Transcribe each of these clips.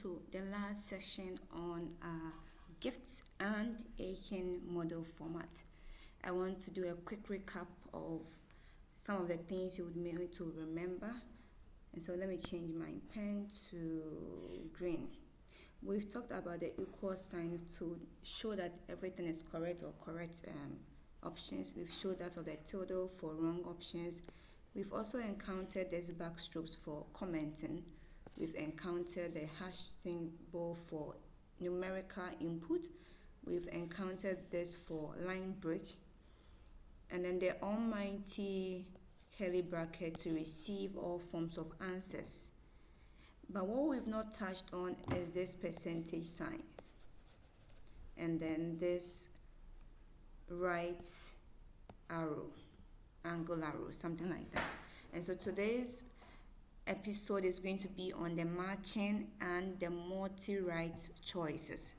to the last session on gifts and aching model format. I want to do a quick recap of some of the things you would need to remember. And so let me change my pen to green. We've talked about the equal sign to show that everything is correct or correct options. We've showed that of the tilde for wrong options. We've also encountered these backstrokes for commenting. We've encountered the hash symbol for numerical input. We've encountered this for line break. And then the almighty curly bracket to receive all forms of answers. But what we've not touched on is this percentage sign. And then this right arrow, angle arrow, something like that. And so today's episode is going to be on the matching and the multi-right choices.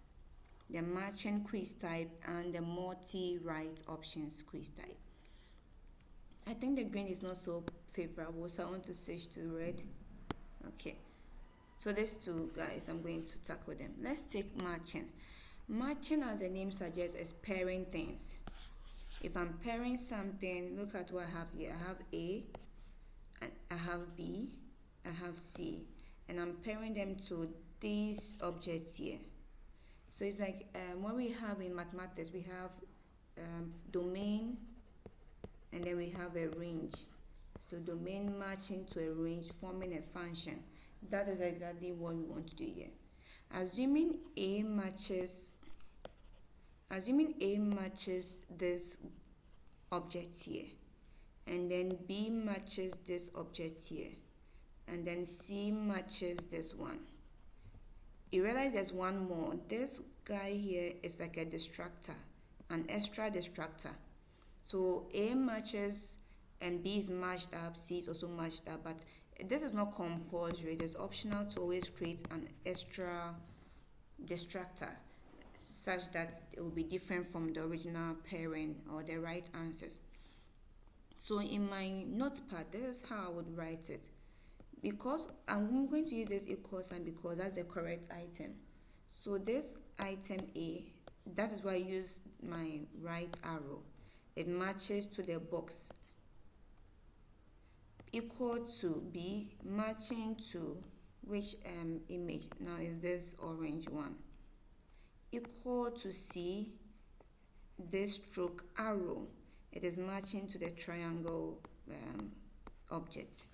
The matching quiz type and the multi-right options quiz type. I think the green is not so favorable, so I want to switch to red. Okay. So these two guys, I'm going to tackle them. Let's take matching. Matching, as the name suggests, is pairing things. If I'm pairing something, look at what I have here. I have A, and I have B, I have C, and I'm pairing them to these objects here. So it's like when we have in mathematics, we have domain, and then we have a range. So domain matching to a range, forming a function. That is exactly what we want to do here. Assuming A matches this object here, and then B matches this object here, and then C matches this one. You realize there's one more. This guy here is like a distractor, an extra distractor. So A matches and B is matched up, C is also matched up, but this is not compulsory. It is optional to always create an extra distractor such that it will be different from the original pairing or the right answers. So in my notepad, this is how I would write it. Because I'm going to use this equal sign because that's the correct item. So this item A, that is why I use my right arrow. It matches to the box. Equal to B, matching to which image? Now is this orange one. Equal to C, this stroke arrow. It is matching to the triangle object.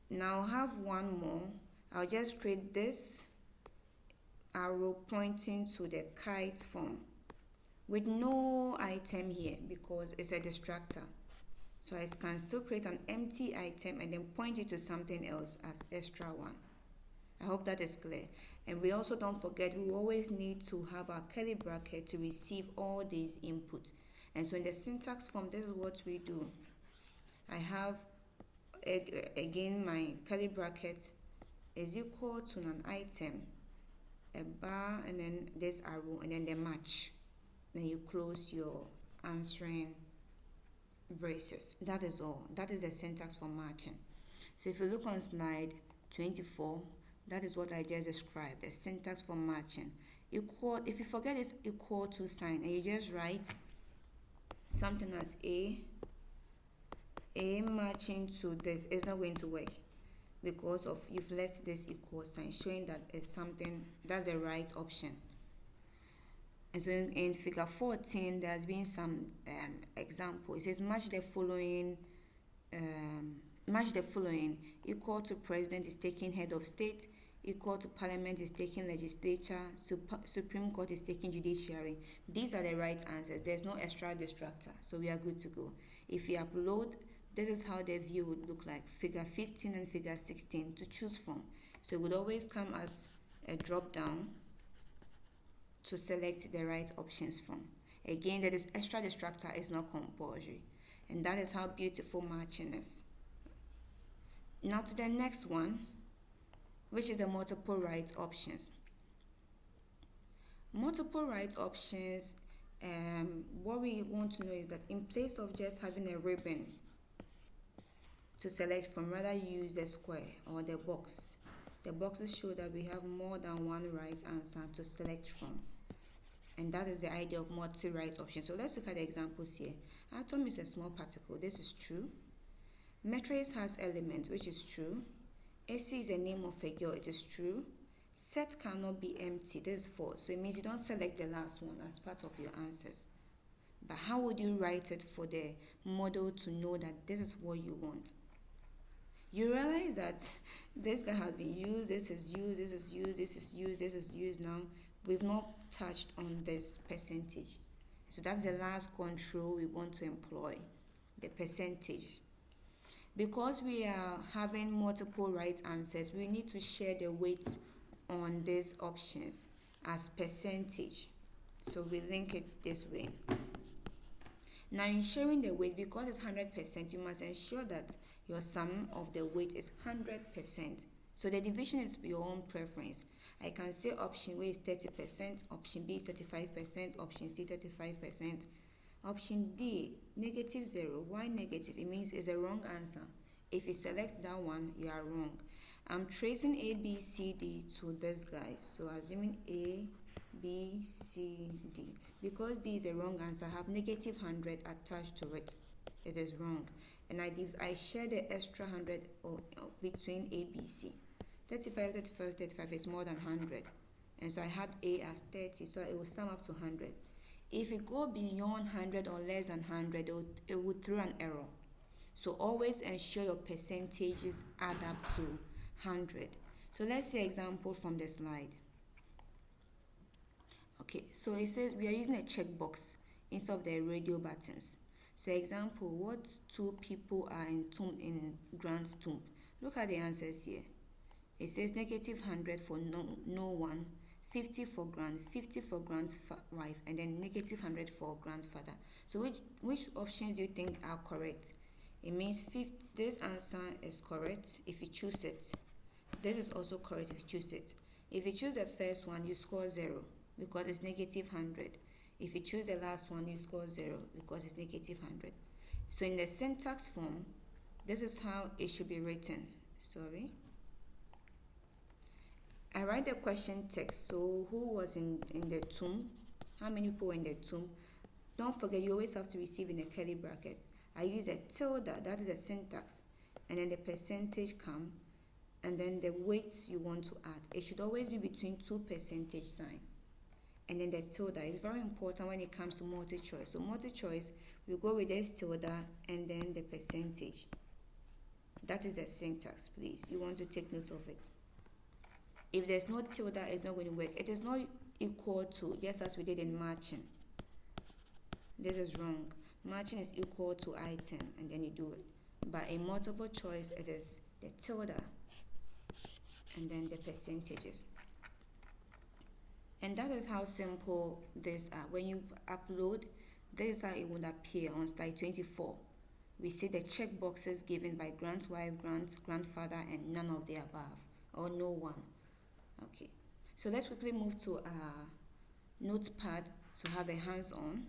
Now I have one more. I'll just create this arrow pointing to the kite form with no item here because it's a distractor. So I can still create an empty item and then point it to something else as extra one. I hope that is clear. And we also don't forget, we always need to have our curly bracket to receive all these inputs. And so in the syntax form, this is what we do. I have, again, my curly bracket is equal to an item, a bar, and then this arrow, and then the match. Then you close your answering braces. That is all. That is the syntax for matching. So if you look on slide 24, that is what I just described, the syntax for matching. Equal, if you forget this equal to sign and you just write something as A matching to this, it's not going to work because of you've left this equal sign showing that it's something that's the right option. And so in figure 14, there's been some example. It says match the following. Equal to president is taking head of state. Equal to parliament is taking legislature. Supreme Court is taking judiciary. These are the right answers. There's no extra distractor. So we are good to go. If you upload, this is how the view would look like. Figure 15 and figure 16 to choose from. So it would always come as a drop down to select the right options from. Again, that is extra distractor is not compulsory. And that is how beautiful matching is. Now to the next one, which is the multiple right options. Multiple right options, what we want to know is that in place of just having a ribbon to select from, rather use the square or the box. The boxes show that we have more than one right answer to select from. And that is the idea of multi-right options. So let's look at the examples here. Atom is a small particle. This is true. Matrix has elements, which is true. AC is a name of a girl. It is true. Set cannot be empty. This is false. So it means you don't select the last one as part of your answers. But how would you write it for the model to know that this is what you want? You realize that this guy has been used, this is used, this is used, this is used, this is used now. We've not touched on this percentage. So that's the last control we want to employ, the percentage. Because we are having multiple right answers, we need to share the weight on these options as percentage. So we link it this way. Now in sharing the weight, because it's 100%, you must ensure that your sum of the weight is 100%. So the division is your own preference. I can say option A is 30%, option B is 35%, option C 35%. Option D, negative 0. Why negative? It means it's a wrong answer. If you select that one, you are wrong. I'm tracing A, B, C, D to this guy. So assuming A, B, C, D. Because D is a wrong answer, I have negative 100 attached to it. It is wrong. And I share the extra 100 between A, B, C. 35, 35, 35 is more than 100. And so I had A as 30, so it will sum up to 100. If you go beyond 100 or less than 100, it would throw an error. So always ensure your percentages add up to 100. So let's see example from the slide. Okay, so it says we are using a checkbox instead of the radio buttons. So example, what two people are entombed in Grant's tomb? Look at the answers here. It says negative 100 for no one, 50 for Grant, 50 for Grant's wife, and then negative 100 for grandfather. So which options do you think are correct? It means this answer is correct if you choose it. This is also correct if you choose it. If you choose the first one, you score 0 because it's negative 100. If you choose the last one, you score 0 because it's negative 100. So in the syntax form, this is how it should be written. Sorry. I write the question text. So who was in the tomb? How many people were in the tomb? Don't forget, you always have to receive in a curly bracket. I use a tilde, that is a syntax. And then the percentage come. And then the weights you want to add. It should always be between 2 percentage sign. And then the tilde is very important when it comes to multi-choice. So multi-choice, we go with this tilde and then the percentage. That is the syntax, please. You want to take note of it. If there's no tilde, it's not going to work. It is not equal to, just as we did in matching. This is wrong. Matching is equal to item, and then you do it. But in multiple choice, it is the tilde and then the percentages. And that is how simple this are. When you upload, this is how it would appear on slide 24. We see the check boxes given by Grant's wife, Grant's grandfather, and none of the above, or no one. Okay, so let's quickly move to our notepad to have a hands-on.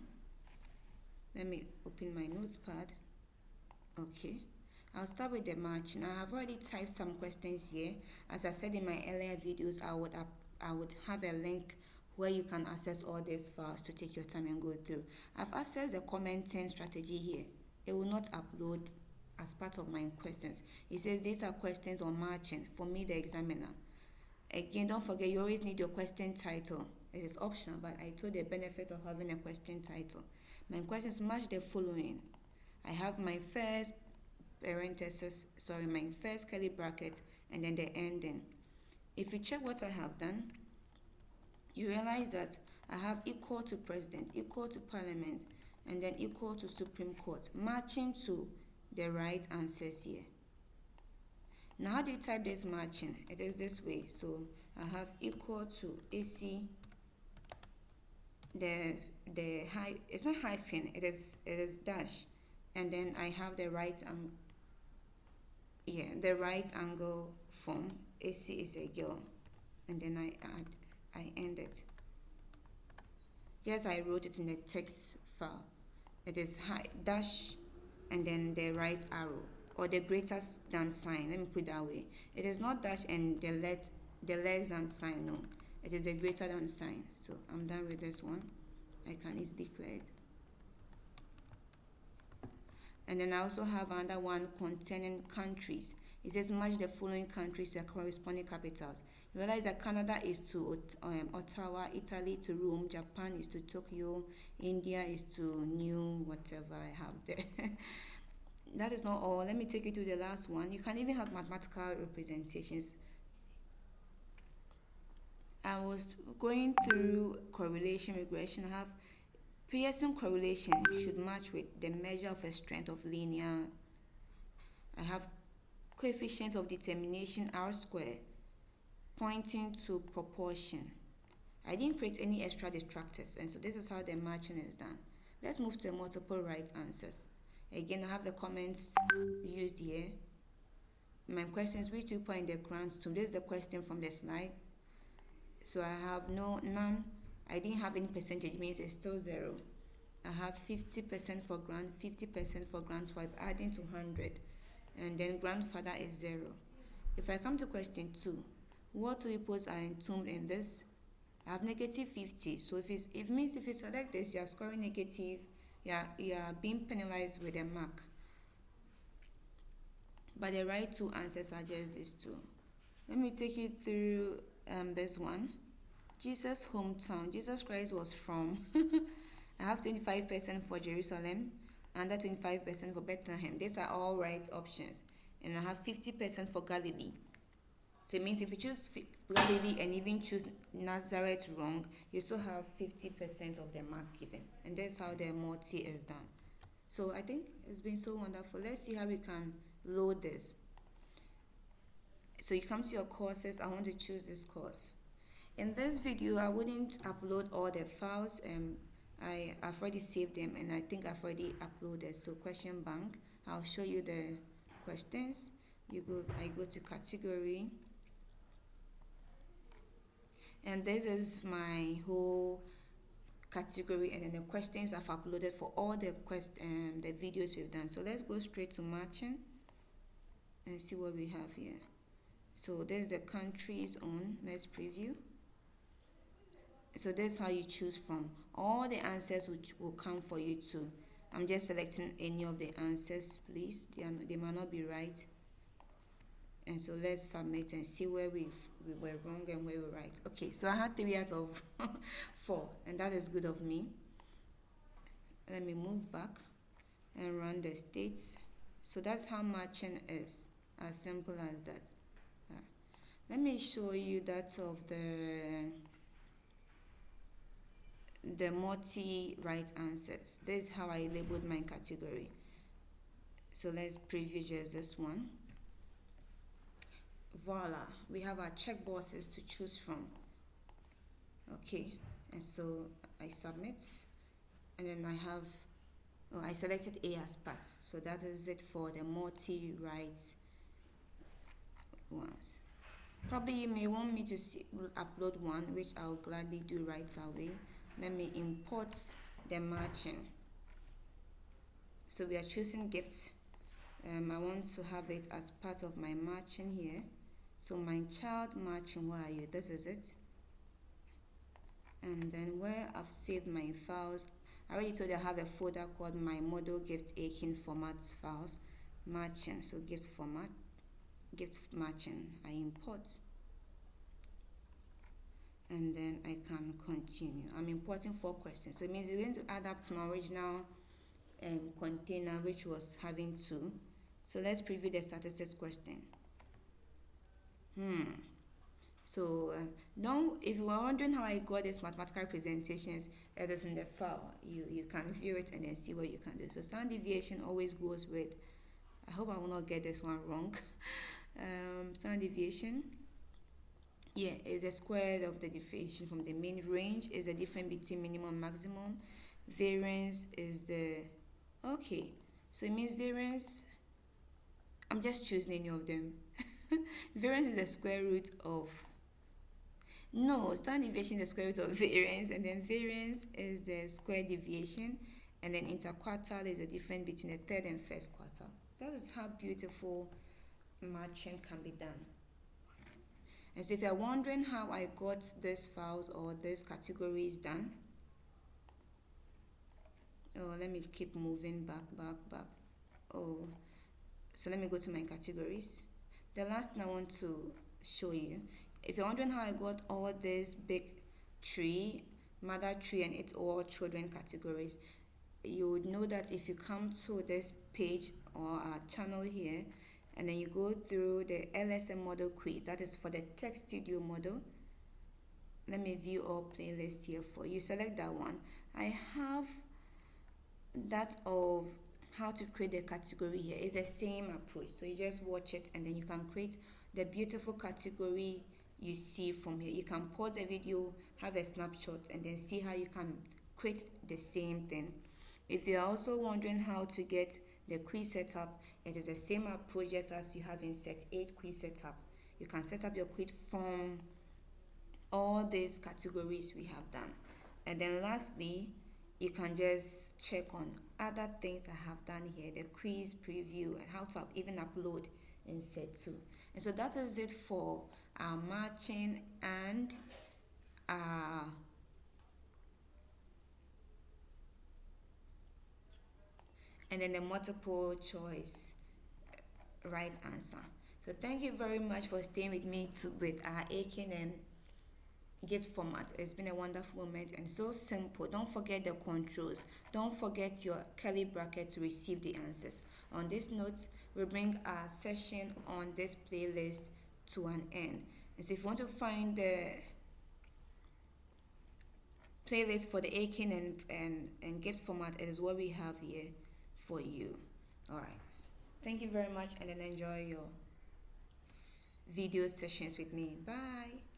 Let me open my notepad. Okay, I'll start with the matching. I have already typed some questions here. As I said in my earlier videos, I would have a link where you can access all these files to take your time and go through. I've accessed the commenting strategy here. It will not upload as part of my questions. It says these are questions on matching for me, the examiner. Again, don't forget you always need your question title. It is optional, but I told the benefit of having a question title. My questions match the following. I have my first my first curly bracket, and then the ending. If you check what I have done, you realize that I have equal to president, equal to parliament, and then equal to Supreme Court, matching to the right answers here. Now, how do you type this matching? It is this way. So I have equal to AC. It's not hyphen. It is dash, and then I have the right angle form. AC is a girl, and then I end it. Yes, I wrote it in the text file. It is dash, and then the right arrow. or the greater than sign. Let me put it that way. It is not dash and the less than sign. No, it is the greater than sign. So I'm done with this one. I can easily clear it. And then I also have another one containing countries. It says match the following countries to their corresponding capitals. You realize that Canada is to Ottawa, Italy to Rome, Japan is to Tokyo, India is to New whatever I have there. That is not all. Let me take you to the last one. You can even have mathematical representations. I was going through correlation regression. I have Pearson correlation should match with the measure of a strength of linear. I have coefficient of determination R square pointing to proportion. I didn't create any extra distractors, and so this is how the matching is done. Let's move to the multiple right answers. Again, I have the comments used here. My question is which 2 point the Quran's tomb? This is the question from the slide. So I have none. I didn't have any percentage, means it's still 0. I have 50% for grand, 50% for grandwife, adding to 100. And then grandfather is 0. If I come to question 2, what two peoples are entombed in this? I have negative 50. So if you select this, you are scoring negative, you are being penalized with a mark. But the right two answers are just these two. Let me take you through this one. Jesus' hometown. Jesus Christ was from. I have 25% for Jerusalem, and 25% for Bethlehem. These are all right options. And I have 50% for Galilee. So it means if you choose Galilee and even choose Nazareth wrong, you still have 50% of the mark given. And that's how the multi is done. So I think it's been so wonderful. Let's see how we can load this. So you come to your courses. I want to choose this course. In this video, I wouldn't upload all the files. I've already saved them, and I think I've already uploaded. So question bank, I'll show you the questions. I go to category, and this is my whole category, and then the questions I've uploaded for all the the videos we've done. So let's go straight to matching and see what we have here. So there's the countries on. Let's preview. So that's how you choose from. All the answers which will come for you too. I'm just selecting any of the answers, please. They might not be right. And so let's submit and see where we were wrong and where we were right. Okay, so I had 3 out of 4, and that is good of me. Let me move back and run the states. So that's how matching is, as simple as that. Let me show you that of the multi-right answers. This is how I labeled my category. So let's preview just this one. Voila, we have our checkboxes to choose from. Okay, and so I submit, and then I selected A as part. So that is it for the multi-right ones. Probably you may want me to upload one, which I'll gladly do right away. Let me import the matching. So we are choosing gifts. I want to have it as part of my matching here. So my child matching, where are you? This is it. And then where I've saved my files, I already told you I have a folder called my Moodle gift aching formats files matching. So gift format, gift matching, I import. And then I can continue. I'm importing 4 questions. So it means it's going to add up to my original container, which was having 2. So let's preview the statistics question. So if you were wondering how I got these mathematical representations, it is in the file. You can view it and then see what you can do. So standard deviation always goes with, I hope I will not get this one wrong. Standard deviation, is the square of the deviation from the mean. Range is the difference between minimum and maximum. Variance is so it means variance, I'm just choosing any of them. Variance is the square root of, standard deviation is the square root of variance, and then variance is the square deviation, and then interquartile is the difference between the third and first quartile. That is how beautiful matching can be done. And so if you're wondering how I got these files or these categories done, oh, let me keep moving back. Oh, so let me go to my categories. The last thing I want to show you, if you're wondering how I got all this big tree, mother tree, and its all children categories, you would know that if you come to this page or our channel here, and then you go through the LSM model quiz, that is for the text studio model. Let me view all playlists here for you. Select that one. I have that of how to create a category here. It's the same approach, so you just watch it and then you can create the beautiful category you see from here. You can pause the video, have a snapshot, and then see how you can create the same thing. If you're also wondering how to get the quiz setup, it is the same approach just as you have in set 8 quiz setup. You can set up your quiz from all these categories we have done. And then lastly, you can just check on other things I have done here, the quiz preview, and how to even upload in set 2. And so that is it for our matching and then the multiple choice right answer. So thank you very much for staying with me with our Aiken and gift format. It's been a wonderful moment and so simple. Don't forget the controls. Don't forget your curly bracket to receive the answers. On this note, we bring our session on this playlist to an end. And so if you want to find the playlist for the Aiken and gift format, it is what we have here for you. Alright. Thank you very much and then enjoy your video sessions with me. Bye.